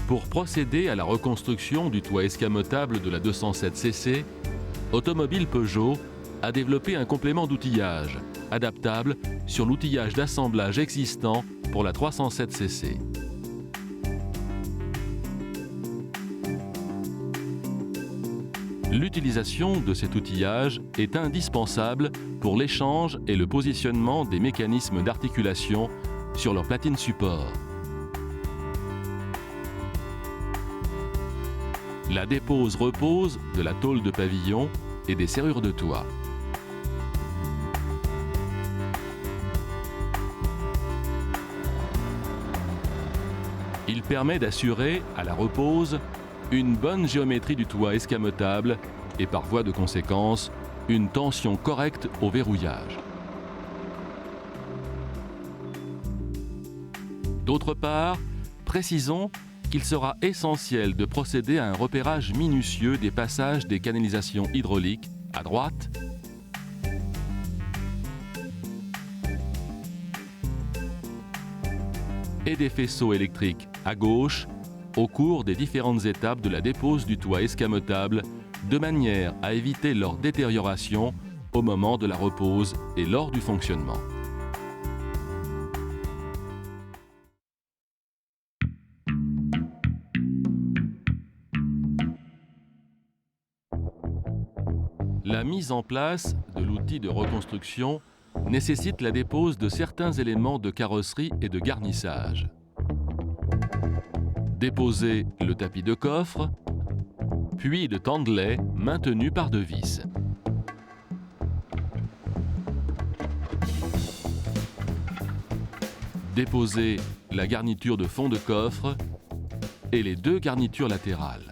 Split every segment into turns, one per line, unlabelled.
Pour procéder à la reconstruction du toit escamotable de la 207cc, Automobile Peugeot a développé un complément d'outillage adaptable sur l'outillage d'assemblage existant pour la 307cc. L'utilisation de cet outillage est indispensable pour l'échange et le positionnement des mécanismes d'articulation sur leur platine support. La dépose-repose de la tôle de pavillon et des serrures de toit. Il permet d'assurer, à la repose, une bonne géométrie du toit escamotable et par voie de conséquence, une tension correcte au verrouillage. D'autre part, précisons qu'il sera essentiel de procéder à un repérage minutieux des passages des canalisations hydrauliques à droite et des faisceaux électriques à gauche au cours des différentes étapes de la dépose du toit escamotable de manière à éviter leur détérioration au moment de la repose et lors du fonctionnement. La mise en place de l'outil de reconstruction nécessite la dépose de certains éléments de carrosserie et de garnissage. Déposer le tapis de coffre, puis le tandelet maintenu par deux vis. Déposer la garniture de fond de coffre et les deux garnitures latérales.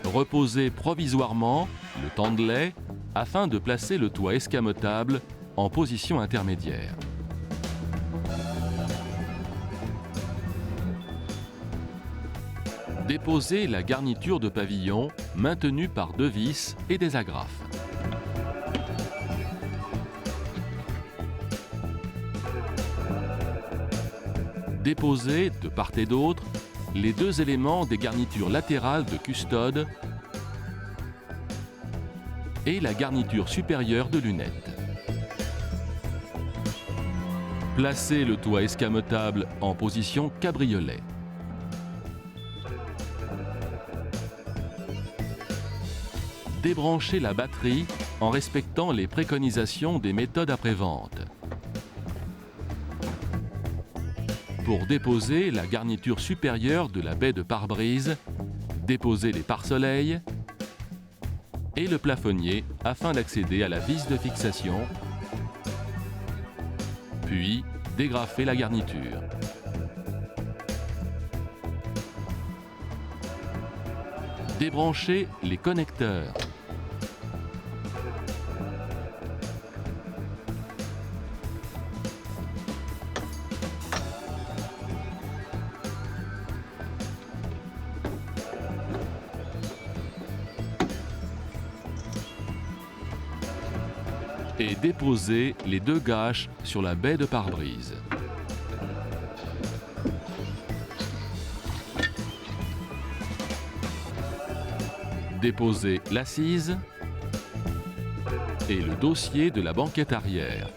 Reposer provisoirement le tandelet afin de placer le toit escamotable en position intermédiaire. Déposer la garniture de pavillon maintenue par deux vis et des agrafes. Déposer de part et d'autre les deux éléments des garnitures latérales de custode et la garniture supérieure de lunettes. Placer le toit escamotable en position cabriolet. Débrancher la batterie en respectant les préconisations des méthodes après-vente. Pour déposer la garniture supérieure de la baie de pare-brise, déposer les pare-soleils et le plafonnier afin d'accéder à la vis de fixation, puis dégrafer la garniture. Débrancher les connecteurs. Et déposer les deux gâches sur la baie de pare-brise. Déposer l'assise et le dossier de la banquette arrière.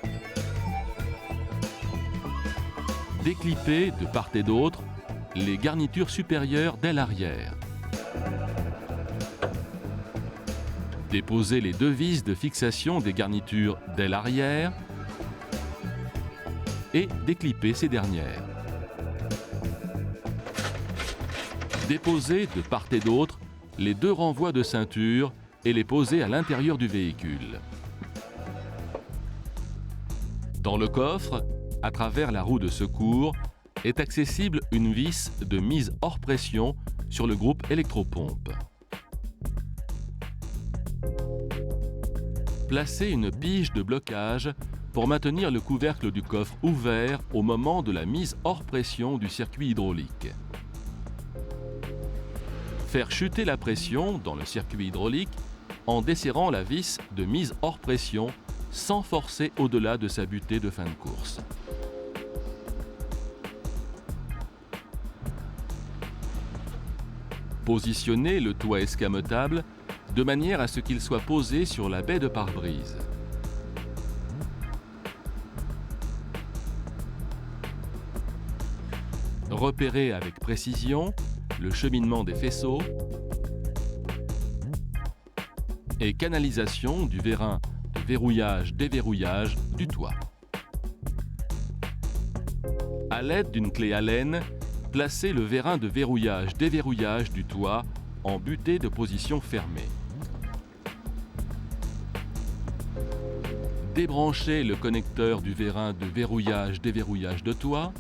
Déclipper de part et d'autre les garnitures supérieures d'aile arrière. Déposer les deux vis de fixation des garnitures d'aile arrière et déclipper ces dernières. Déposer de part et d'autre les deux renvois de ceinture et les poser à l'intérieur du véhicule. Dans le coffre, à travers la roue de secours, est accessible une vis de mise hors pression sur le groupe électropompe. Placez une pige de blocage pour maintenir le couvercle du coffre ouvert au moment de la mise hors pression du circuit hydraulique. Faire chuter la pression dans le circuit hydraulique en desserrant la vis de mise hors pression sans forcer au-delà de sa butée de fin de course. Positionnez le toit escamotable de manière à ce qu'il soit posé sur la baie de pare-brise. Repérez avec précision le cheminement des faisceaux et canalisation du vérin de verrouillage-déverrouillage du toit. À l'aide d'une clé Allen, placez le vérin de verrouillage-déverrouillage du toit en butée de position fermée. Débranchez le connecteur du vérin de verrouillage-déverrouillage de toit.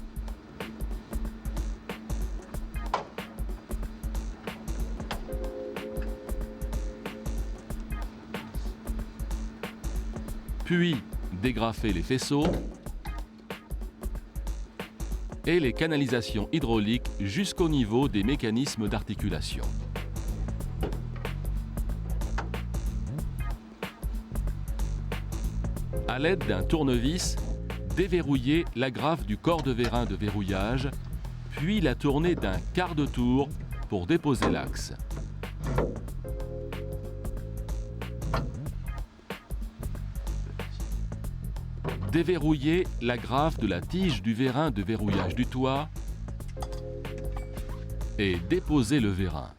Puis dégrafez les faisceaux et les canalisations hydrauliques jusqu'au niveau des mécanismes d'articulation. À l'aide d'un tournevis, déverrouillez l'agrafe du corps de vérin de verrouillage, puis la tournez d'un quart de tour pour déposer l'axe. Déverrouillez l'agrafe de la tige du vérin de verrouillage du toit et déposez le vérin.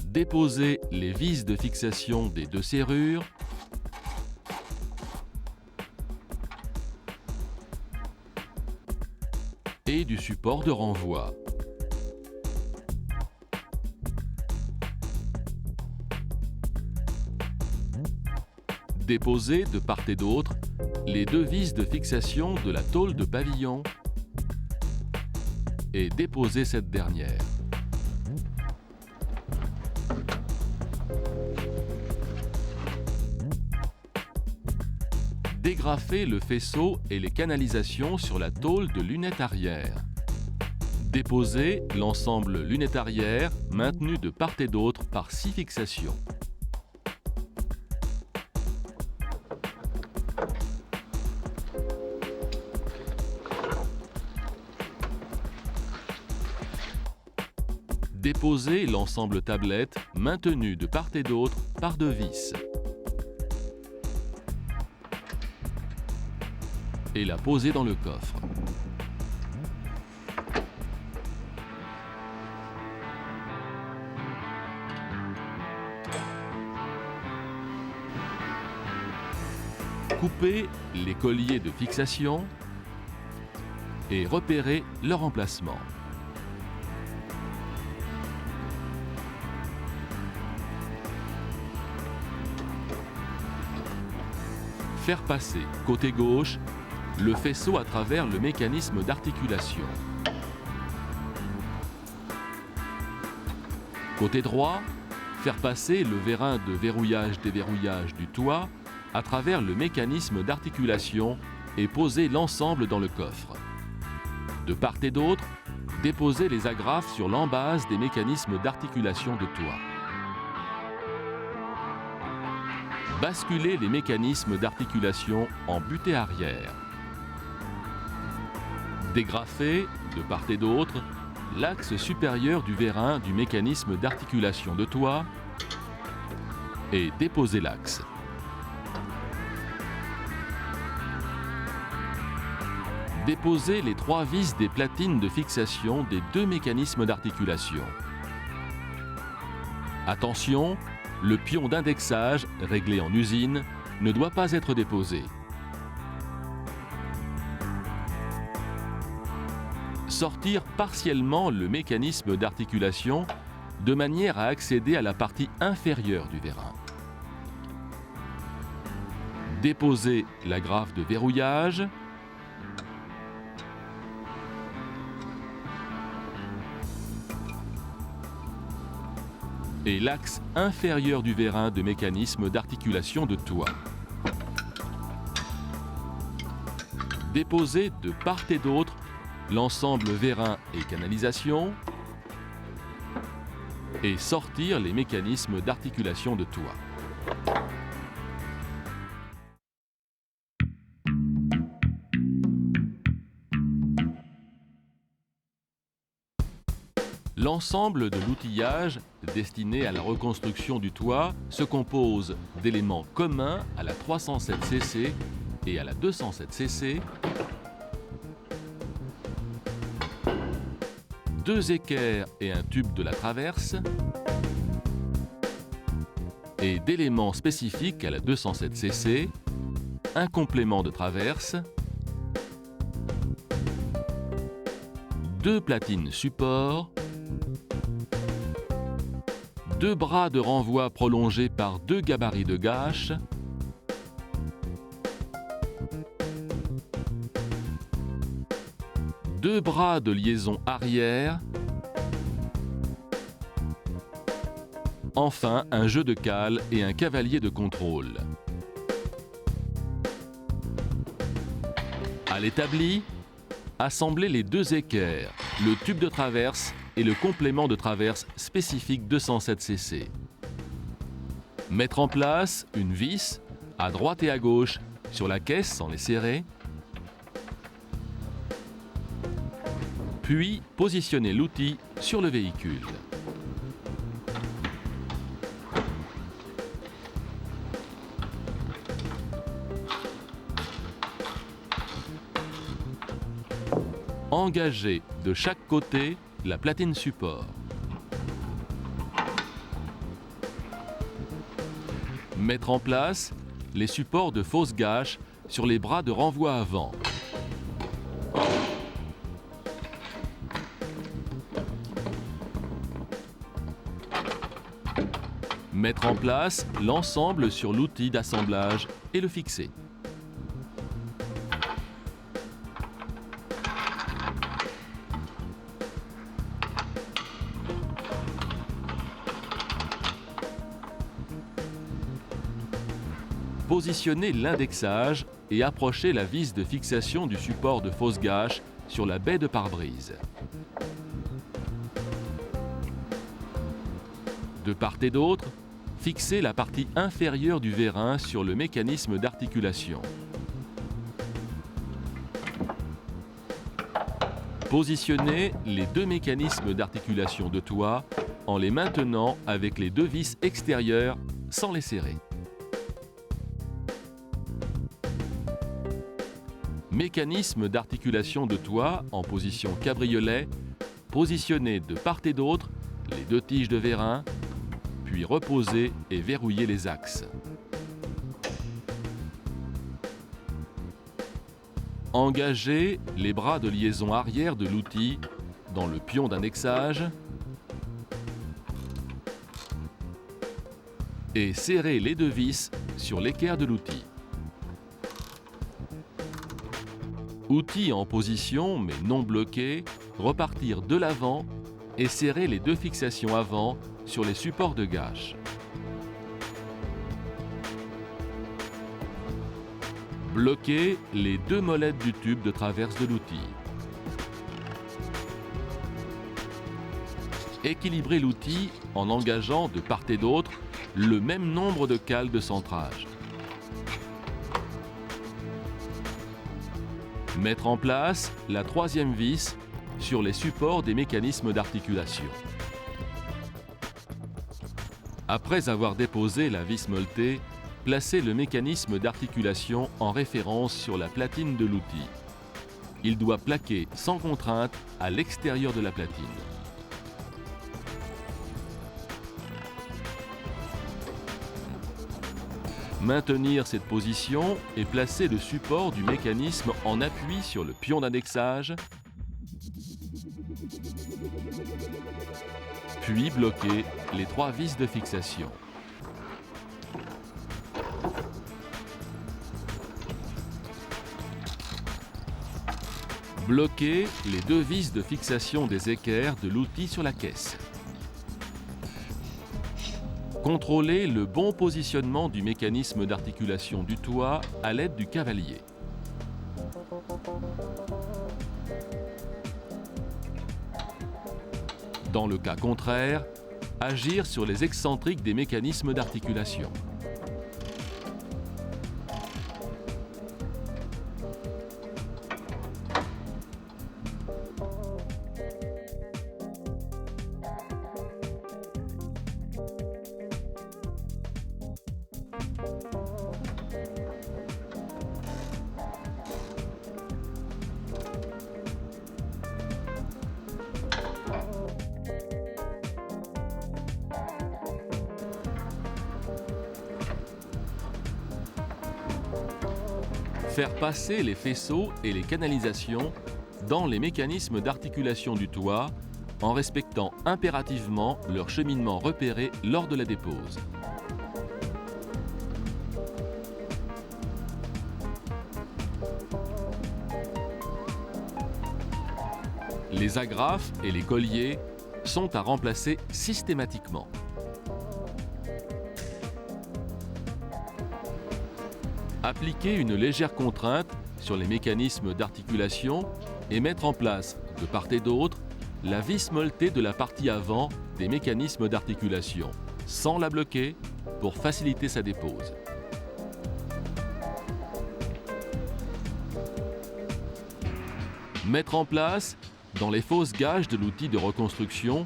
Déposez les vis de fixation des deux serrures et du support de renvoi. Déposez de part et d'autre les deux vis de fixation de la tôle de pavillon et déposez cette dernière. Dégrafez le faisceau et les canalisations sur la tôle de lunette arrière. Déposez l'ensemble lunette arrière maintenu de part et d'autre par 6 fixations. Déposez l'ensemble tablette maintenu de part et d'autre par 2 vis. Et la posez dans le coffre. Coupez les colliers de fixation et repérez leur emplacement. Faire passer, côté gauche, le faisceau à travers le mécanisme d'articulation. Côté droit, faire passer le vérin de verrouillage-déverrouillage du toit à travers le mécanisme d'articulation et poser l'ensemble dans le coffre. De part et d'autre, déposer les agrafes sur l'embase des mécanismes d'articulation de toit. Basculez les mécanismes d'articulation en butée arrière. Dégrafez, de part et d'autre, l'axe supérieur du vérin du mécanisme d'articulation de toit et déposez l'axe. Déposez les 3 vis des platines de fixation des 2 mécanismes d'articulation. Attention, le pion d'indexage, réglé en usine, ne doit pas être déposé. Sortir partiellement le mécanisme d'articulation de manière à accéder à la partie inférieure du vérin. Déposer l'agrafe de verrouillage. Et l'axe inférieur du vérin de mécanisme d'articulation de toit. Déposer de part et d'autre l'ensemble vérin et canalisation et sortir les mécanismes d'articulation de toit. L'ensemble de l'outillage destiné à la reconstruction du toit se compose d'éléments communs à la 307cc et à la 207cc, 2 équerres et un tube de la traverse, et d'éléments spécifiques à la 207cc, un complément de traverse, 2 platines support, 2 bras de renvoi prolongés par 2 gabarits de gâche, deux bras de liaison arrière, enfin un jeu de cale et un cavalier de contrôle. À l'établi, assemblez les 2 équerres, le tube de traverse et le complément de traverse spécifique 207cc. Mettre en place une vis à droite et à gauche sur la caisse sans les serrer. Puis positionnez l'outil sur le véhicule. Engagez de chaque côté la platine support. Mettre en place les supports de fausse gâche sur les bras de renvoi avant. Mettre en place l'ensemble sur l'outil d'assemblage et le fixer. Positionnez l'indexage et approchez la vis de fixation du support de fausse gâche sur la baie de pare-brise. De part et d'autre, fixez la partie inférieure du vérin sur le mécanisme d'articulation. Positionnez les 2 mécanismes d'articulation de toit en les maintenant avec les 2 vis extérieures sans les serrer. Mécanisme d'articulation de toit en position cabriolet, positionnez de part et d'autre les 2 tiges de vérin, puis reposez et verrouillez les axes. Engagez les bras de liaison arrière de l'outil dans le pion d'annexage et serrez les 2 vis sur l'équerre de l'outil. Outil en position mais non bloqué, repartir de l'avant et serrer les 2 fixations avant sur les supports de gâche. Bloquez les 2 molettes du tube de traverse de l'outil. Équilibrez l'outil en engageant de part et d'autre le même nombre de cales de centrage. Mettre en place la 3e vis sur les supports des mécanismes d'articulation. Après avoir déposé la vis molletée, placez le mécanisme d'articulation en référence sur la platine de l'outil. Il doit plaquer sans contrainte à l'extérieur de la platine. Maintenir cette position et placer le support du mécanisme en appui sur le pion d'annexage, puis bloquer les 3 vis de fixation. Bloquez les 2 vis de fixation des équerres de l'outil sur la caisse. Contrôlez le bon positionnement du mécanisme d'articulation du toit à l'aide du cavalier. Dans le cas contraire, agir sur les excentriques des mécanismes d'articulation. Faire passer les faisceaux et les canalisations dans les mécanismes d'articulation du toit en respectant impérativement leur cheminement repéré lors de la dépose. Les agrafes et les colliers sont à remplacer systématiquement. Appliquer une légère contrainte sur les mécanismes d'articulation et mettre en place, de part et d'autre, la vis molletée de la partie avant des mécanismes d'articulation, sans la bloquer, pour faciliter sa dépose. Mettre en place, dans les fausses gages de l'outil de reconstruction,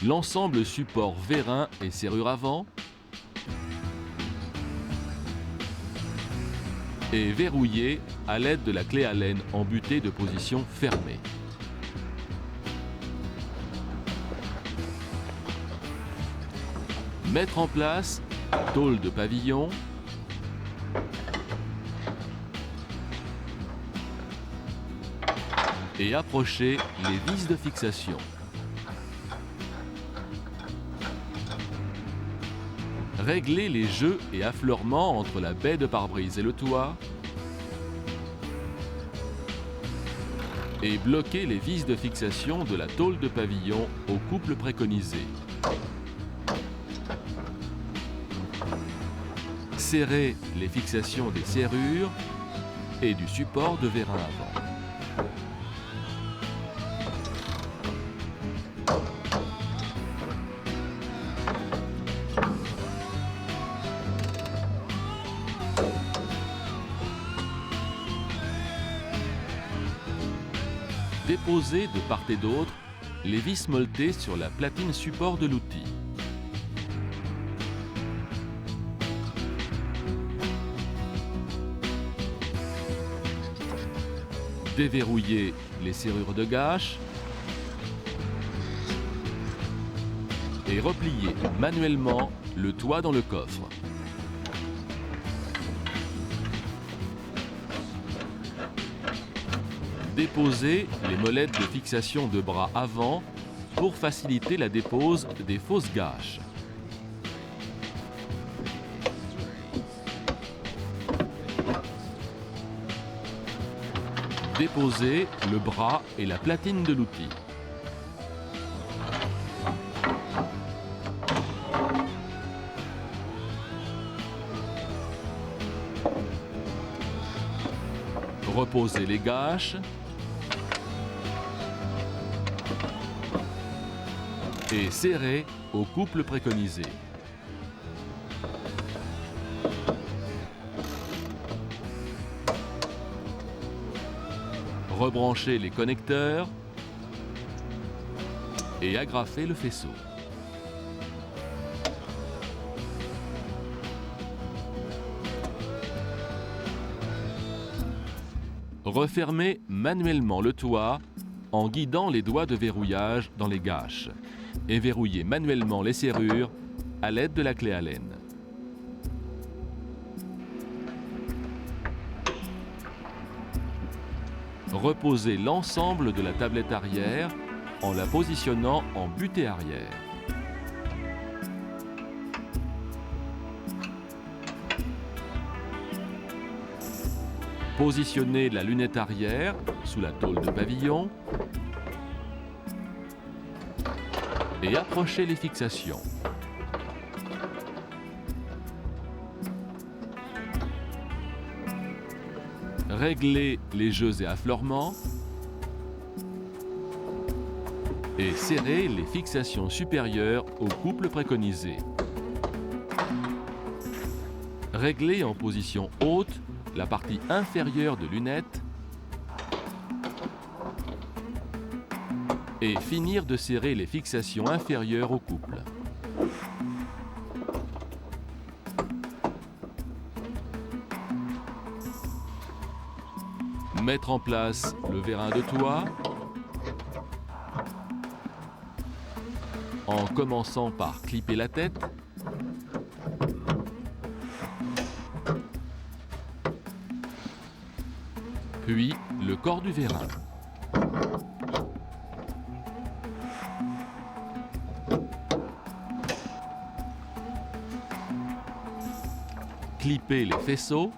l'ensemble support vérin et serrure avant et verrouiller à l'aide de la clé Allen embutée de position fermée. Mettre en place tôle de pavillon et approcher les vis de fixation. Régler les jeux et affleurements entre la baie de pare-brise et le toit et bloquer les vis de fixation de la tôle de pavillon au couple préconisé. Serrer les fixations des serrures et du support de vérin avant. Déposer de part et d'autre les vis molletées sur la platine support de l'outil. Déverrouiller les serrures de gâche et replier manuellement le toit dans le coffre. Déposer les molettes de fixation de bras avant pour faciliter la dépose des fausses gâches. Déposer le bras et la platine de l'outil. Reposer les gâches et serrer au couple préconisé. Rebrancher les connecteurs et agrafer le faisceau. Refermer manuellement le toit en guidant les doigts de verrouillage dans les gâches et verrouiller manuellement les serrures à l'aide de la clé Allen. Reposer l'ensemble de la tablette arrière en la positionnant en butée arrière. Positionner la lunette arrière sous la tôle de pavillon et approcher les fixations. Régler les jeux et affleurements et serrer les fixations supérieures au couple préconisé. Régler en position haute la partie inférieure de lunette et finir de serrer les fixations inférieures au couple. Mettre en place le vérin de toit en commençant par clipper la tête puis le corps du vérin. Clipper les faisceaux.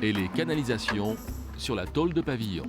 Et les canalisations sur la tôle de pavillon.